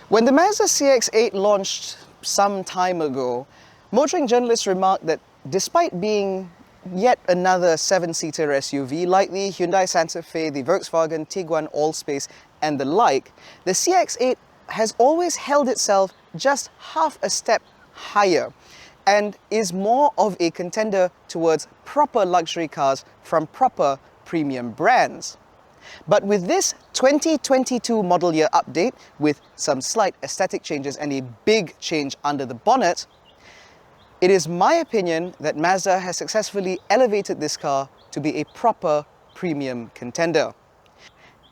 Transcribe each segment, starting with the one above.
When the Mazda CX-8 launched some time ago, motoring journalists remarked that despite being yet another 7-seater SUV like the Hyundai Santa Fe, the Volkswagen Tiguan Allspace and the like, the CX-8 has always held itself just half a step higher and is more of a contender towards proper luxury cars from proper premium brands. But with this 2022 model year update, with some slight aesthetic changes and a big change under the bonnet, it is my opinion that Mazda has successfully elevated this car to be a proper premium contender.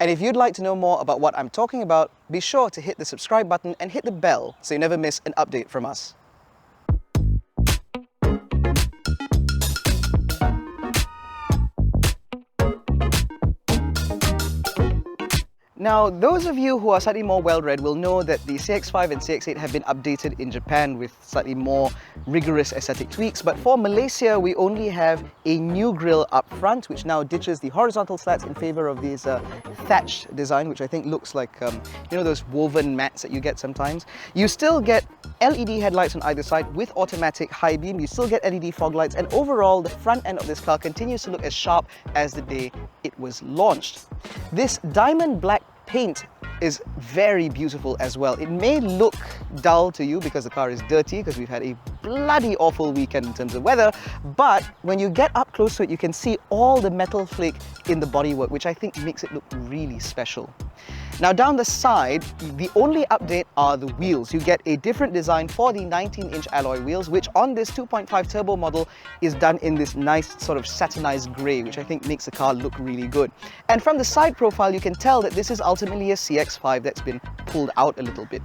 And if you'd like to know more about what I'm talking about, be sure to hit the subscribe button and hit the bell so you never miss an update from us. Now, those of you who are slightly more well-read will know that the CX-5 and CX-8 have been updated in Japan with slightly more rigorous aesthetic tweaks, but for Malaysia, we only have a new grille up front, which now ditches the horizontal slats in favor of this thatched design, which I think looks like, you know, those woven mats that you get sometimes. You still get LED headlights on either side with automatic high beam, you still get LED fog lights, and overall, the front end of this car continues to look as sharp as the day it was launched. This diamond black paint is very beautiful as well. It may look dull to you because the car is dirty, because we've had a bloody awful weekend in terms of weather, but when you get up close to it, you can see all the metal flake in the bodywork, which I think makes it look really special. Now down the side, the only update are the wheels. You get a different design for the 19-inch alloy wheels, which on this 2.5 turbo model is done in this nice sort of satinized grey, which I think makes the car look really good. And from the side profile, you can tell that this is ultimately a CX-5 that's been pulled out a little bit.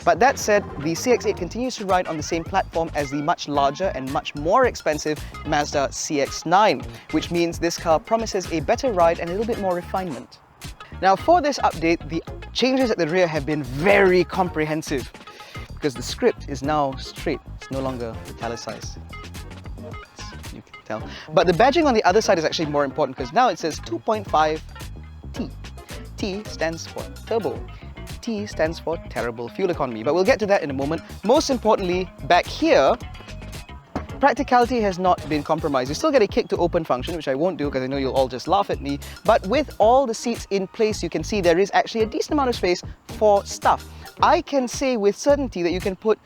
But that said, the CX-8 continues to ride on the same platform as the much larger and much more expensive Mazda CX-9, which means this car promises a better ride and a little bit more refinement. Now for this update, the changes at the rear have been very comprehensive because the script is now straight, it's no longer italicized. You can tell. But the badging on the other side is actually more important because now it says 2.5 T. T stands for turbo. T stands for terrible fuel economy, but we'll get to that in a moment. Most importantly, back here, practicality has not been compromised. You still get a kick to open function, which I won't do because I know you'll all just laugh at me, but with all the seats in place, you can see there is actually a decent amount of space for stuff. I can say with certainty that you can put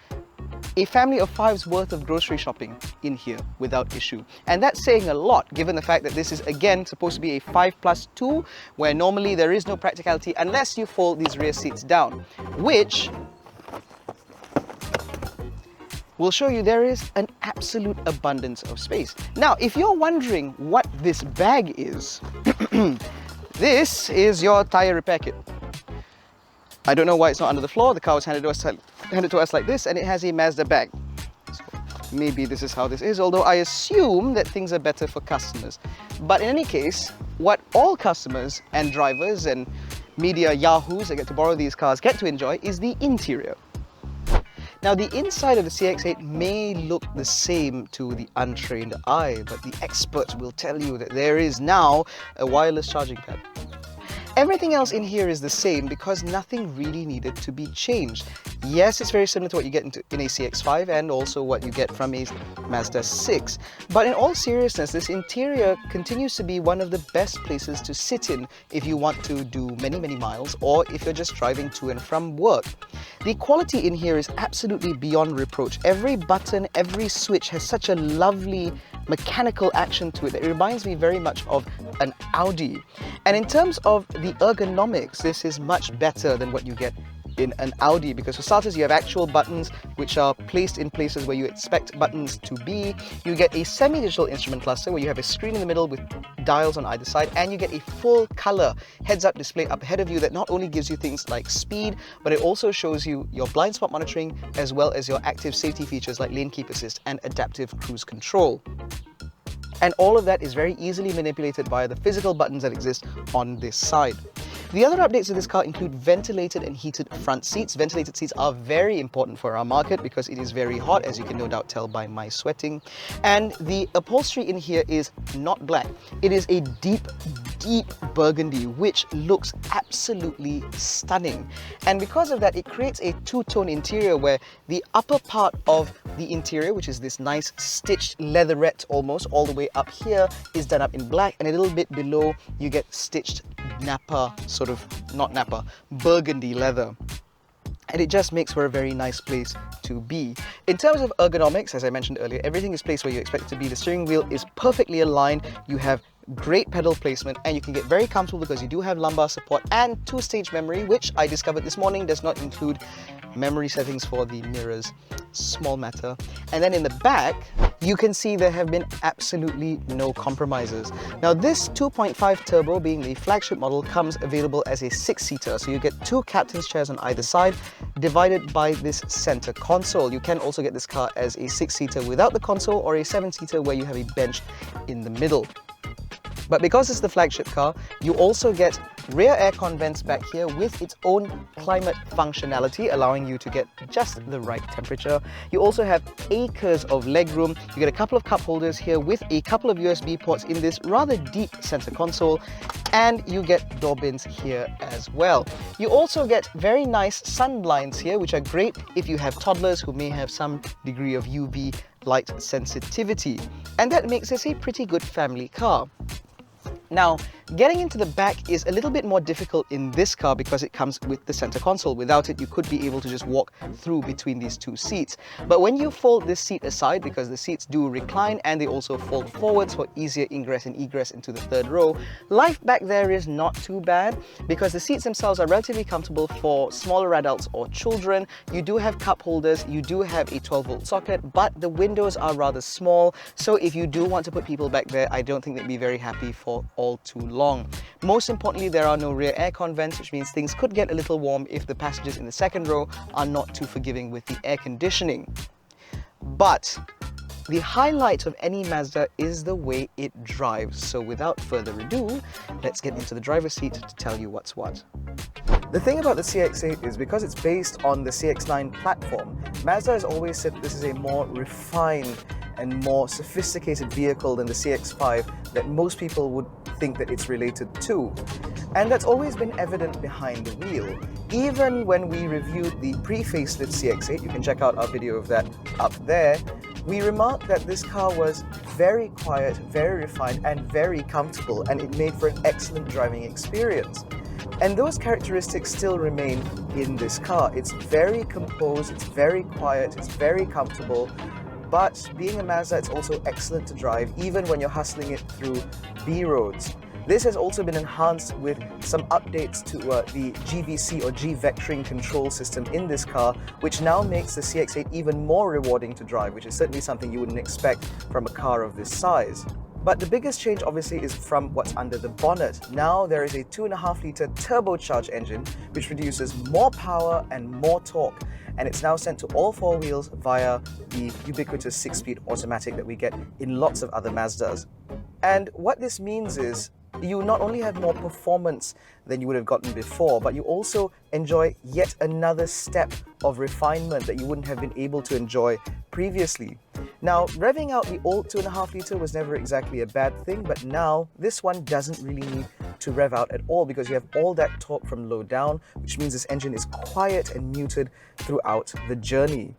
a family of 5's worth of grocery shopping in here without issue. And that's saying a lot, given the fact that this is again supposed to be a 5+2, where normally there is no practicality unless you fold these rear seats down, which will show you there is an absolute abundance of space. Now, if you're wondering what this bag is, this is your tire repair kit. I don't know why it's not under the floor. The car was handed to us like this, and it has a Mazda bag. So maybe this is how this is, although I assume that things are better for customers. But in any case, what all customers and drivers and media yahoos that get to borrow these cars get to enjoy is the interior. Now, the inside of the CX-8 may look the same to the untrained eye, but the experts will tell you that there is now a wireless charging pad. Everything else in here is the same because nothing really needed to be changed. Yes, it's very similar to what you get in a CX-5 and also what you get from a Mazda 6. But in all seriousness, this interior continues to be one of the best places to sit in if you want to do many, many miles or if you're just driving to and from work. The quality in here is absolutely beyond reproach. Every button, every switch has such a lovely mechanical action to it that it reminds me very much of an Audi. And in terms of the ergonomics, this is much better than what you get in an Audi, because for starters you have actual buttons which are placed in places where you expect buttons to be. You get a semi-digital instrument cluster where you have a screen in the middle with dials on either side, and you get a full color heads-up display up ahead of you that not only gives you things like speed, but it also shows you your blind spot monitoring as well as your active safety features like lane keep assist and adaptive cruise control. And all of that is very easily manipulated via the physical buttons that exist on this side. The other updates to this car include ventilated and heated front seats. Ventilated seats are very important for our market because it is very hot, as you can no doubt tell by my sweating. And the upholstery in here is not black. It is a deep burgundy, which looks absolutely stunning. And because of that, it creates a two-tone interior where the upper part of the interior, which is this nice stitched leatherette almost all the way up here, is done up in black, and a little bit below you get stitched Napa, sort of, not Napa, burgundy leather. And it just makes for a very nice place to be. In terms of ergonomics, as I mentioned earlier, everything is placed where you expect it to be. The steering wheel is perfectly aligned. You have great pedal placement, and you can get very comfortable because you do have lumbar support and two-stage memory, which I discovered this morning does not include memory settings for the mirrors. Small matter. And then in the back, you can see there have been absolutely no compromises. Now this 2.5 turbo, being the flagship model, comes available as a 6-seater. So you get 2 captain's chairs on either side, divided by this center console. You can also get this car as a 6-seater without the console, or a 7-seater where you have a bench in the middle. But because it's the flagship car, you also get rear aircon vents back here with its own climate functionality, allowing you to get just the right temperature. You also have acres of legroom. You get a couple of cup holders here with a couple of USB ports in this rather deep center console, and you get door bins here as well. You also get very nice sun blinds here, which are great if you have toddlers who may have some degree of UV light sensitivity. And that makes this a pretty good family car. Now, getting into the back is a little bit more difficult in this car because it comes with the center console. Without it, you could be able to just walk through between these two seats. But when you fold this seat aside, because the seats do recline and they also fold forwards for easier ingress and egress into the third row, life back there is not too bad because the seats themselves are relatively comfortable for smaller adults or children. You do have cup holders, you do have a 12-volt socket, but the windows are rather small. So if you do want to put people back there, I don't think they'd be very happy for all too long. Most importantly, there are no rear aircon vents, which means things could get a little warm if the passengers in the second row are not too forgiving with the air conditioning. But the highlight of any Mazda is the way it drives. So without further ado, let's get into the driver's seat to tell you what's what. The thing about the CX-8 is because it's based on the CX-9 platform, Mazda has always said this is a more refined and more sophisticated vehicle than the CX-5 that most people would think that it's related to. And that's always been evident behind the wheel. Even when we reviewed the pre-facelift CX-8, you can check out our video of that up there, we remarked that this car was very quiet, very refined, and very comfortable, and it made for an excellent driving experience. And those characteristics still remain in this car. It's very composed, it's very quiet, it's very comfortable, but being a Mazda, it's also excellent to drive, even when you're hustling it through B roads. This has also been enhanced with some updates to the GVC or G-vectoring control system in this car, which now makes the CX-8 even more rewarding to drive, which is certainly something you wouldn't expect from a car of this size. But the biggest change obviously is from what's under the bonnet. Now there is a 2.5-litre turbocharged engine which produces more power and more torque, and it's now sent to all 4 wheels via the ubiquitous 6-speed automatic that we get in lots of other Mazdas. And what this means is you not only have more performance than you would have gotten before, but you also enjoy yet another step of refinement that you wouldn't have been able to enjoy previously. Now, revving out the old 2.5-litre was never exactly a bad thing, but now this one doesn't really need to rev out at all because you have all that torque from low down, which means this engine is quiet and muted throughout the journey.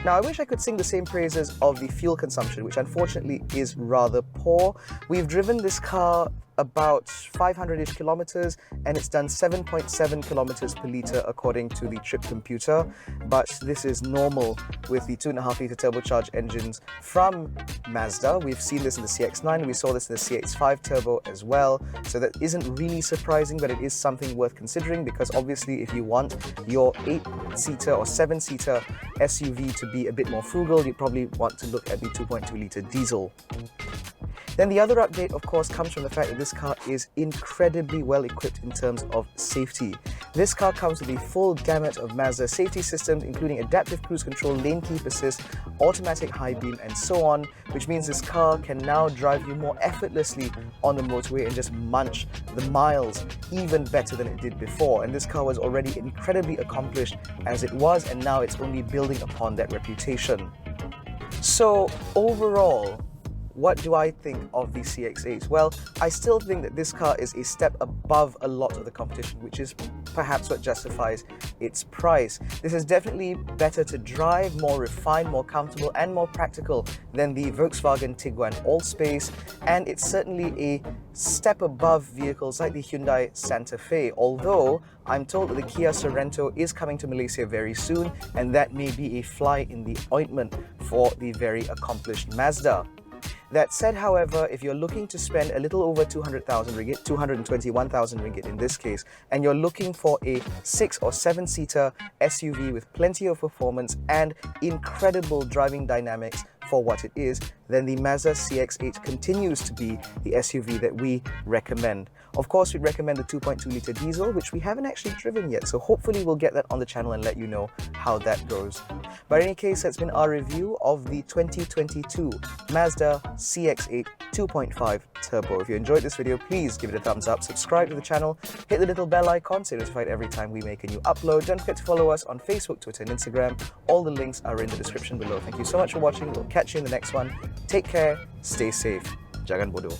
Now, I wish I could sing the same praises of the fuel consumption, which unfortunately is rather poor. We've driven this car about 500-ish kilometers, and it's done 7.7 kilometers per litre according to the trip computer. But this is normal with the 2.5-litre turbocharged engines from Mazda. We've seen this in the CX-9, we saw this in the CX-5 turbo as well. So that isn't really surprising, but it is something worth considering because obviously if you want your 8-seater or 7-seater SUV to be a bit more frugal, you probably want to look at the 2.2-litre diesel. Then the other update, of course, comes from the fact that this car is incredibly well equipped in terms of safety. This car comes with a full gamut of Mazda safety systems, including adaptive cruise control, lane keep assist, automatic high beam, and so on, which means this car can now drive you more effortlessly on the motorway and just munch the miles even better than it did before. And this car was already incredibly accomplished as it was, and now it's only building upon that reputation. So overall, what do I think of the CX-8? Well, I still think that this car is a step above a lot of the competition, which is perhaps what justifies its price. This is definitely better to drive, more refined, more comfortable, and more practical than the Volkswagen Tiguan Allspace, and it's certainly a step above vehicles like the Hyundai Santa Fe, although I'm told that the Kia Sorento is coming to Malaysia very soon, and that may be a fly in the ointment for the very accomplished Mazda. That said, however, if you're looking to spend a little over 200,000 ringgit, 221,000 ringgit in this case, and you're looking for a 6 or 7-seater SUV with plenty of performance and incredible driving dynamics for what it is, then the Mazda CX-8 continues to be the SUV that we recommend. Of course, we'd recommend the 2.2-litre diesel, which we haven't actually driven yet, so hopefully we'll get that on the channel and let you know how that goes. But in any case, that's been our review of the 2022 Mazda CX-8 2.5 Turbo. If you enjoyed this video, please give it a thumbs up, subscribe to the channel, hit the little bell icon so you're notified every time we make a new upload. Don't forget to follow us on Facebook, Twitter, and Instagram. All the links are in the description below. Thank you so much for watching. We'll catch you in the next one. Take care, stay safe. Jangan bodoh.